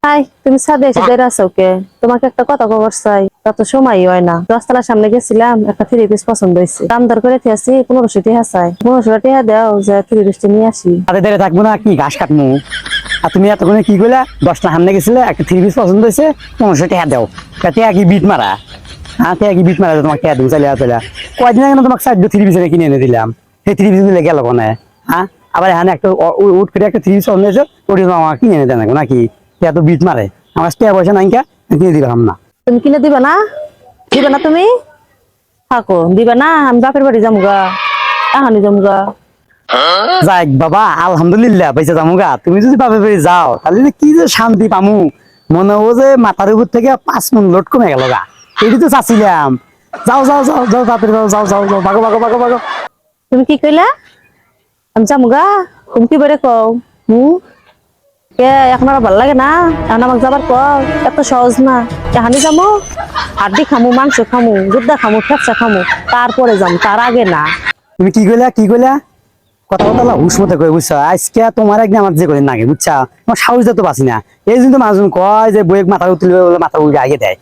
High, তুমি ছাদে এসে দাঁড়িয়ে আছো কে? তোমাকে একটা কথা খবর চাই, তত সময় হয় না। 10 তলার সামনে গেছিলাম, একটা 3 পিস পছন্দ হয়েছে। দাম দর করে থিয়াছি 1500 টাকা চাই। 1500 টাকা দাও, যে 3 পিসটা নিয়ে আসি। আরে দেরে থাকবো না কি ঘাস কাটমু। আর তুমি এতক্ষণে কি কইলা? 10টা সামনে গেছিলে, একটা 3 পিস পছন্দ হয়েছে, 1500 টাকা দাও। তাতে কি বিট মারা? হ্যাঁ, তে কি বিট মারা? তোমাকে টাকা দিন চাইলে আসলে কয়দিন আগে না তোমাকে 4 3 পিস কিনে এনে দিলাম। সেই 3 পিস মিলে গেল কোনে? হ্যাঁ, আবার এখানে একটা উঠ করে একটা 3 পিস পছন্দ হয়েছে, ওটি আমাকে কিনে এনে দেন নাকি? এত বিট মারে আমার টাকা পয়সা নাই, কিনে দিলাম না। তুমি কিনে দিবা না? দিবা না তুমি? থাকো, দিবা না? আমি বাপের বাড়ি যামুগা, এখনই যামুগা। যাক বাবা, আলহামদুলিল্লাহ পয়সা জামুগা। তুমি যদি বাপের বাড়ি যাও তাহলে যে কি যে শান্তি পামু। মনে হবো যে মাথার উপর থেকে 5 মণ লোড কমে গেল গা। এটি তো চাচ্ছিলাম। যাও যাও যাও যাও বাপের যাও যাও যাও যাও ভাগো ভাগো ভাগো ভাগো। তুমি কি কইলা? আমি যামুগা? তুমি কি বেড়ে কও? কে এখন আর ভালো লাগে না? এখন আমাকে যাবার কও, এত সহজ না। এখানে যাবো, হাড্ডি খামু, মাংস খামু, গুদ্দা খামু, ফেপসা খামু, তারপরে যাবো, তার আগে না। তুমি কি কইলা কি কইলা? কথা কথা হুশ মতো করে বুঝছো। আজকে তোমার একদিন আমার যে করে নাগে বুঝছা, আমার সাহস দিতে পারছি না। এই জন্য মানুষজন কয় যে বইয়ের মাথা তুলবে, মাথা উল্টে আগে দেয়।